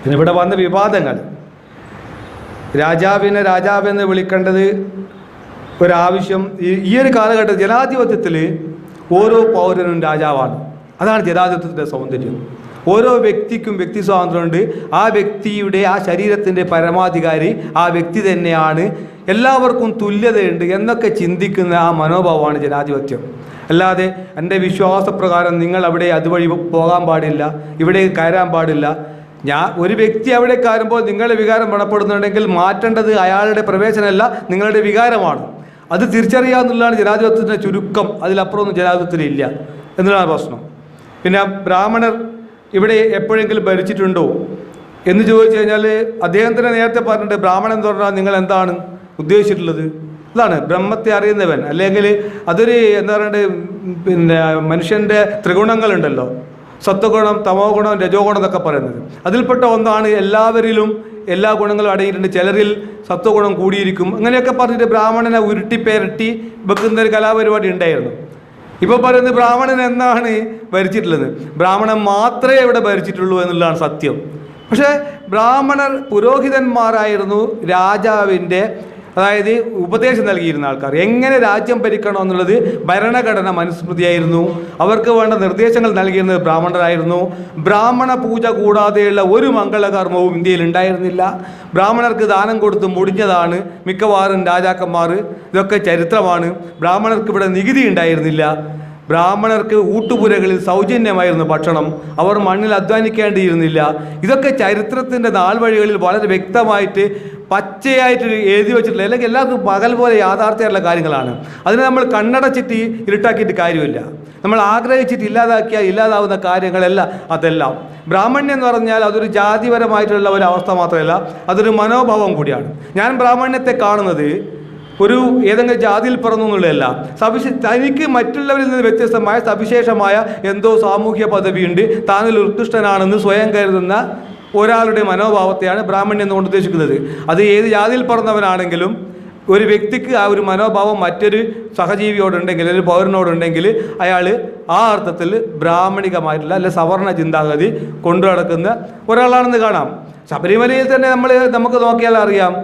പിന്നെ ഇവിടെ വന്ന വിവാദങ്ങൾ, രാജാവിനെ രാജാവെന്ന് വിളിക്കേണ്ടത് ഒരാവശ്യം. ഈ ഒരു കാലഘട്ടത്തിൽ ജനാധിപത്യത്തിൽ ഓരോ പൗരനും രാജാവാണ്. അതാണ് ജനാധിപത്യത്തിൻ്റെ സൗന്ദര്യം. ഓരോ വ്യക്തിക്കും വ്യക്തി സ്വാതന്ത്ര്യമുണ്ട്. ആ വ്യക്തിയുടെ ആ ശരീരത്തിൻ്റെ പരമാധികാരി ആ വ്യക്തി തന്നെയാണ്. എല്ലാവർക്കും തുല്യതയുണ്ട് എന്നൊക്കെ ചിന്തിക്കുന്ന ആ മനോഭാവമാണ് ജനാധിപത്യം. അല്ലാതെ എൻ്റെ വിശ്വാസപ്രകാരം നിങ്ങൾ അവിടെ അതുവഴി പോകാൻ പാടില്ല, ഇവിടെ കയറാൻ പാടില്ല. ഒരു വ്യക്തി അവിടെ കയറുമ്പോൾ നിങ്ങളുടെ വികാരം വ്രണപ്പെടുന്നുണ്ടെങ്കിൽ മാറ്റേണ്ടത് അയാളുടെ പ്രവേശനമല്ല, നിങ്ങളുടെ വികാരമാണ്. അത് തിരിച്ചറിയാമെന്നുള്ളതാണ് ജനാധിപത്യത്തിൻ്റെ ചുരുക്കം. അതിലപ്പുറമൊന്നും ജനാധിപത്യത്തിലില്ല എന്നുള്ളതാണ് പ്രശ്നം. പിന്നെ ബ്രാഹ്മണർ ഇവിടെ എപ്പോഴെങ്കിലും ഭരിച്ചിട്ടുണ്ടോ എന്ന് ചോദിച്ചു കഴിഞ്ഞാൽ അദ്ദേഹം തന്നെ നേരത്തെ പറഞ്ഞിട്ടുണ്ട്. ബ്രാഹ്മണൻ എന്ന് പറഞ്ഞാൽ നിങ്ങൾ എന്താണ് ഉദ്ദേശിച്ചിട്ടുള്ളത്? അതാണ് ബ്രഹ്മത്തെ അറിയുന്നവൻ, അല്ലെങ്കിൽ അതൊരു എന്താ പറയണ്ടത്, പിന്നെ മനുഷ്യൻ്റെ ത്രിഗുണങ്ങളുണ്ടല്ലോ, സത്വഗുണം, തമോ ഗുണം, രജോ ഗുണം എന്നൊക്കെ പറയുന്നത്. അതിൽപ്പെട്ട ഒന്നാണ് എല്ലാവരിലും എല്ലാ ഗുണങ്ങളും അടങ്ങിയിട്ടുണ്ട്. ചിലരിൽ സത്വഗുണം കൂടിയിരിക്കും. അങ്ങനെയൊക്കെ പറഞ്ഞിട്ട് ബ്രാഹ്മണനെ ഉരുട്ടിപ്പേരട്ടി വെക്കുന്ന ഒരു കലാപരിപാടി ഉണ്ടായിരുന്നു. ഇപ്പോൾ പറയുന്നത് ബ്രാഹ്മണൻ എന്നാണ് ഭരിച്ചിട്ടുള്ളത്. ബ്രാഹ്മണൻ മാത്രമേ ഇവിടെ ഭരിച്ചിട്ടുള്ളൂ എന്നുള്ളതാണ് സത്യം. പക്ഷേ ബ്രാഹ്മണർ പുരോഹിതന്മാരായിരുന്നു രാജാവിൻ്റെ, അതായത് ഉപദേശം നൽകിയിരുന്ന ആൾക്കാർ. എങ്ങനെ രാജ്യം ഭരിക്കണമെന്നുള്ളത് ഭരണഘടന മനുസ്മൃതിയായിരുന്നു. അവർക്ക് വേണ്ട നിർദ്ദേശങ്ങൾ നൽകിയിരുന്നത് ബ്രാഹ്മണരായിരുന്നു. ബ്രാഹ്മണ പൂജ കൂടാതെയുള്ള ഒരു മംഗളകർമ്മവും ഇന്ത്യയിൽ ഉണ്ടായിരുന്നില്ല. ബ്രാഹ്മണർക്ക് ദാനം കൊടുത്ത് മുടിഞ്ഞതാണ് മിക്കവാറും രാജാക്കന്മാർ. ഇതൊക്കെ ചരിത്രമാണ്. ബ്രാഹ്മണർക്ക് ഇവിടെ നികുതി ഉണ്ടായിരുന്നില്ല. ബ്രാഹ്മണർക്ക് ഊട്ടുപുരകളിൽ സൗജന്യമായിരുന്നു ഭക്ഷണം. അവർ മണ്ണിൽ അധ്വാനിക്കേണ്ടിയിരുന്നില്ല. ഇതൊക്കെ ചരിത്രത്തിൻ്റെ നാൾവഴികളിൽ വളരെ വ്യക്തമായിട്ട് പച്ചയായിട്ട് എഴുതി വെച്ചിട്ടില്ല. അല്ലെങ്കിൽ എല്ലാവർക്കും പകൽ പോലെ യാഥാർത്ഥ്യമുള്ള കാര്യങ്ങളാണ്. അതിനെ നമ്മൾ കണ്ണടച്ചിട്ട് ഇരുട്ടാക്കിയിട്ട് കാര്യമില്ല. നമ്മൾ ആഗ്രഹിച്ചിട്ട് ഇല്ലാതാക്കിയാൽ ഇല്ലാതാവുന്ന കാര്യങ്ങളല്ല അതെല്ലാം. ബ്രാഹ്മണ്യം എന്ന് പറഞ്ഞാൽ അതൊരു ജാതിപരമായിട്ടുള്ള ഒരു അവസ്ഥ മാത്രമല്ല, അതൊരു മനോഭാവം കൂടിയാണ്. ഞാൻ ബ്രാഹ്മണ്യത്തെ കാണുന്നത് ഒരു ഏതെങ്കിലും ജാതിയിൽ പിറന്നു എന്നുള്ളതല്ല, തനിക്ക് മറ്റുള്ളവരിൽ നിന്ന് വ്യത്യസ്തമായ സവിശേഷമായ എന്തോ സാമൂഹ്യ പദവിയുണ്ട്, താനൊരു ഉത്കൃഷ്ടനാണെന്ന് സ്വയം കരുതുന്ന ഒരാളുടെ മനോഭാവത്തെയാണ് ബ്രാഹ്മണ്യം എന്നുകൊണ്ട് ഉദ്ദേശിക്കുന്നത്. അത് ഏത് ജാതിയിൽ പിറന്നവനാണെങ്കിലും ഒരു വ്യക്തിക്ക് ആ ഒരു മനോഭാവം മറ്റൊരു സഹജീവിയോടുണ്ടെങ്കിൽ, ഒരു പൗരനോടുണ്ടെങ്കിൽ അയാൾ ആ അർത്ഥത്തിൽ ബ്രാഹ്മണികമായിട്ടുള്ള അല്ലെ സവർണ ചിന്താഗതി കൊണ്ടു നടക്കുന്ന ഒരാളാണെന്ന് കാണാം. ശബരിമലയിൽ തന്നെ നമുക്ക് നോക്കിയാൽ അറിയാം,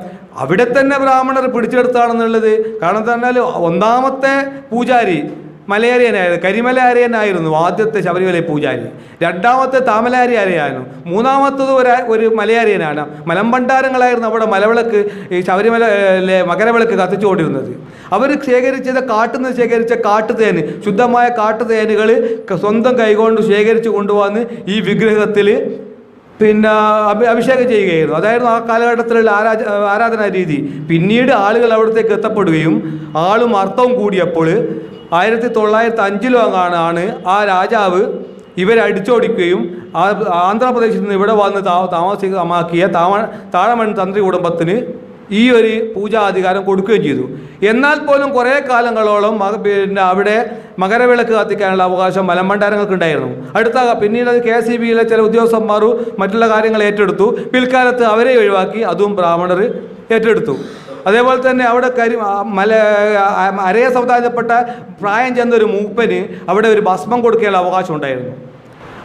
അവിടെ തന്നെ ബ്രാഹ്മണർ പിടിച്ചെടുത്താണെന്നുള്ളത്. കാരണം പറഞ്ഞാൽ ഒന്നാമത്തെ പൂജാരി മലയാരിയനായിരുന്നു, കരിമലയാരിയനായിരുന്നു ആദ്യത്തെ ശബരിമല പൂജാരി. രണ്ടാമത്തെ താമലാരി ആരെയായിരുന്നു. മൂന്നാമത്തത് ഒരു മലയാരിയനാണ്. മലമ്പണ്ടാരങ്ങളായിരുന്നു അവിടെ മലവിളക്ക്, ഈ ശബരിമലയിലെ മകരവിളക്ക് കത്തിച്ചുകൊണ്ടിരുന്നത്. അവർ കാട്ടുനിന്ന് ശേഖരിച്ച കാട്ടുതേന്, ശുദ്ധമായ കാട്ടുതേനുകൾ സ്വന്തം കൈകൊണ്ട് ശേഖരിച്ച് കൊണ്ടുവന്ന് ഈ വിഗ്രഹത്തിൽ പിന്നെ അഭിഷേകം ചെയ്യുകയായിരുന്നു. അതായിരുന്നു ആ കാലഘട്ടത്തിലുള്ള ആരാധനാ രീതി. പിന്നീട് ആളുകൾ അവിടത്തേക്ക് എത്തപ്പെടുകയും ആളും അർത്ഥവും കൂടിയപ്പോൾ 1905 ആണ് ആ രാജാവ് ഇവരെ അടിച്ചോടിക്കുകയും ആന്ധ്രാപ്രദേശിൽ നിന്ന് ഇവിടെ വന്ന് താമസികമാക്കിയ താഴമൺ തന്ത്രി കുടുംബത്തിന് ഈ ഒരു പൂജാധികാരം കൊടുക്കുകയും ചെയ്തു. എന്നാൽ പോലും കുറേ കാലങ്ങളോളം പിന്നെ അവിടെ മകരവിളക്ക് കത്തിക്കാനുള്ള അവകാശം മലമ്പണ്ടാരങ്ങൾക്ക് ഉണ്ടായിരുന്നു. പിന്നീട് അത് KCBയിലെ ചില ഉദ്യോഗസ്ഥന്മാരും മറ്റുള്ള കാര്യങ്ങൾ ഏറ്റെടുത്തു. പിൽക്കാലത്ത് അവരെ ഒഴിവാക്കി അതും ബ്രാഹ്മണർ ഏറ്റെടുത്തു. അതേപോലെ തന്നെ അവിടെ അരയ സമുദായത്തിൽപ്പെട്ട പ്രായം ചെന്നൊരു മൂപ്പന് അവിടെ ഒരു ഭസ്മം കൊടുക്കാനുള്ള അവകാശം ഉണ്ടായിരുന്നു.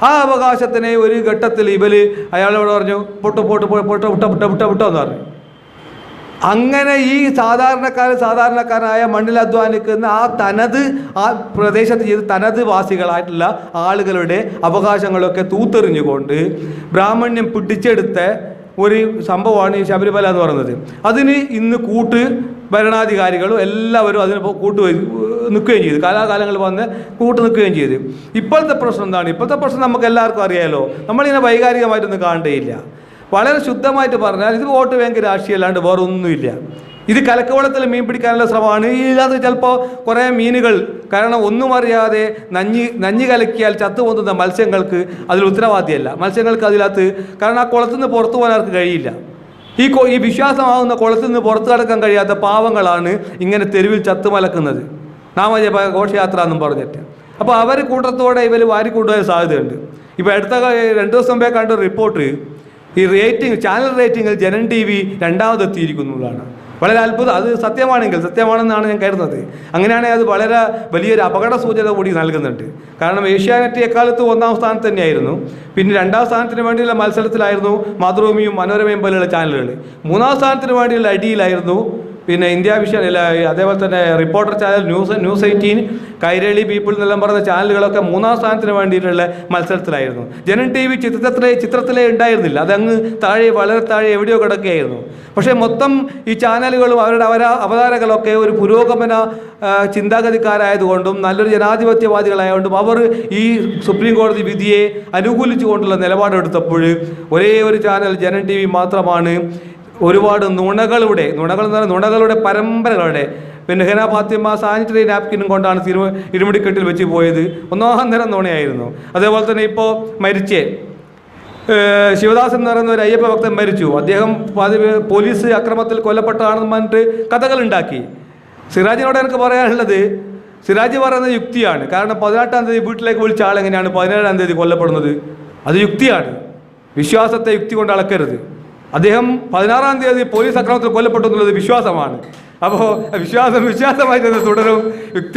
ആ അവകാശത്തിനെ ഒരു ഘട്ടത്തിൽ അയാളോട് പറഞ്ഞു പൊട്ടോ എന്ന് പറഞ്ഞു. അങ്ങനെ ഈ സാധാരണക്കാരായ മണ്ണിൽ അധ്വാനിക്കുന്ന ആ പ്രദേശത്ത് ചെയ്ത് തനത് വാസികളായിട്ടുള്ള ആളുകളുടെ അവകാശങ്ങളൊക്കെ തൂത്തെറിഞ്ഞുകൊണ്ട് ബ്രാഹ്മണ്യം പിടിച്ചെടുത്ത ഒരു സംഭവമാണ് ഈ ശബരിമല എന്ന് പറയുന്നത്. അതിന് ഇന്ന് ഭരണാധികാരികളും എല്ലാവരും അതിന് നിൽക്കുകയും ചെയ്തു. കാലാകാലങ്ങൾ വന്ന് നിൽക്കുകയും ചെയ്തു. ഇപ്പോഴത്തെ പ്രശ്നം എന്താണ്? ഇപ്പോഴത്തെ പ്രശ്നം നമുക്ക് എല്ലാവർക്കും അറിയാമല്ലോ. നമ്മളിങ്ങനെ വൈകാരികമായിട്ടൊന്നും കാണേയില്ല. വളരെ ശുദ്ധമായിട്ട് പറഞ്ഞാൽ ഇത് വോട്ട് ബാങ്ക് രാഷ്ട്രീയം അല്ലാണ്ട് വേറെ ഒന്നുമില്ല. ഇത് കലക്കവളത്തിൽ മീൻ പിടിക്കാനുള്ള ശ്രമമാണ്. ഇതിനകത്ത് ചിലപ്പോൾ കുറേ മീനുകൾ, കാരണം ഒന്നും അറിയാതെ നഞ്ഞി കലക്കിയാൽ ചത്തുപോകുന്ന മത്സ്യങ്ങൾക്ക് അതിൽ ഉത്തരവാദിയല്ല. മത്സ്യങ്ങൾക്ക് അതിനകത്ത്, കാരണം ആ കുളത്തിൽ നിന്ന് പുറത്തു പോകാൻ അവർക്ക് കഴിയില്ല. ഈ വിശ്വാസമാകുന്ന കുളത്തിൽ നിന്ന് പുറത്തു കടക്കാൻ കഴിയാത്ത പാവങ്ങളാണ് ഇങ്ങനെ തെരുവിൽ ചത്തുമലക്കുന്നത്, നാമജപ ഘോഷയാത്ര എന്നും പറഞ്ഞിട്ട്. അപ്പോൾ അവർ കൂട്ടത്തോടെ ഇവർ വാരിക്കൂട്ടുവാൻ സാധ്യതയുണ്ട്. ഇപ്പോൾ അടുത്ത 2 ദിവസം മുമ്പേ കണ്ട റിപ്പോർട്ട്, ഈ ചാനൽ റേറ്റിംഗിൽ ജനം TV 2ാമതെത്തിയിരിക്കുന്നതാണ്. വളരെ അത്ഭുതം. അത് സത്യമാണെന്നാണ് ഞാൻ കരുതുന്നത്. അങ്ങനെയാണെങ്കിൽ അത് വളരെ വലിയൊരു അപകട സൂചന കൂടി നൽകുന്നുണ്ട്. കാരണം ഏഷ്യാനെറ്റ് എക്കാലത്ത് 1-ാം സ്ഥാനത്ത് തന്നെയായിരുന്നു. പിന്നെ 2-ാം സ്ഥാനത്തിന് വേണ്ടിയുള്ള മത്സരത്തിലായിരുന്നു മാതൃഭൂമിയും മനോരമയും പോലെയുള്ള ചാനലുകൾ. 3-ാം സ്ഥാനത്തിന് വേണ്ടിയുള്ള അടിയിലായിരുന്നു പിന്നെ ഇന്ത്യ വിഷൻ, അതേപോലെ തന്നെ reporter channel, news 18, Kairali, people എന്നെല്ലാം പറഞ്ഞ ചാനലുകളൊക്കെ 3-ാം സ്ഥാനത്തിന് വേണ്ടിയിട്ടുള്ള മത്സരത്തിലായിരുന്നു. ജനം TV ചിത്രത്തിലേ ഉണ്ടായിരുന്നില്ല. അതങ്ങ് വളരെ താഴെ എവിടെയോ കിടക്കുകയായിരുന്നു. പക്ഷേ മൊത്തം ഈ ചാനലുകളും അവരുടെ അവതാരകളൊക്കെ ഒരു പുരോഗമന ചിന്താഗതിക്കാരായതുകൊണ്ടും നല്ലൊരു ജനാധിപത്യവാദികളായതുകൊണ്ടും അവർ ഈ സുപ്രീം കോടതി വിധിയെ അനുകൂലിച്ചുകൊണ്ടുള്ള നിലപാടെടുത്തപ്പോൾ ഒരേ ഒരു ചാനൽ ജനം TV മാത്രമാണ് ഒരുപാട് നുണകളുടെ പരമ്പരകളുടെ പിന്നെ ഹെന ഫാത്തിമ സാനിറ്ററി നാപ്കിനും കൊണ്ടാണ് ഇരുമുടിക്കെട്ടിൽ വെച്ച് പോയത്. ഒന്നാന്തരം നുണയായിരുന്നു. അതേപോലെ തന്നെ ഇപ്പോൾ ശിവദാസൻ എന്ന് പറയുന്ന ഒരു അയ്യപ്പ ഭക്തൻ മരിച്ചു. അദ്ദേഹം പോലീസ് അക്രമത്തിൽ കൊല്ലപ്പെട്ടതാണെന്ന് പറഞ്ഞിട്ട് കഥകളുണ്ടാക്കി. സിറാജിനോട് എനിക്ക് പറയാനുള്ളത്, സിറാജ് പറയുന്നത് യുക്തിയാണ്. കാരണം 18-ാം തീയതി വീട്ടിലേക്ക് വിളിച്ച ആളെങ്ങനെയാണ് 17-ാം തീയതി കൊല്ലപ്പെടുന്നത്? അത് യുക്തിയാണ്. വിശ്വാസത്തെ യുക്തി കൊണ്ട് അളക്കരുത്. അദ്ദേഹം 16-ാം തീയതി പോലീസ് അക്രമത്തിൽ കൊല്ലപ്പെട്ടു എന്നുള്ളത് വിശ്വാസമാണ്. അപ്പോൾ വിശ്വാസമായി തന്നെ തുടരും. യുക്തി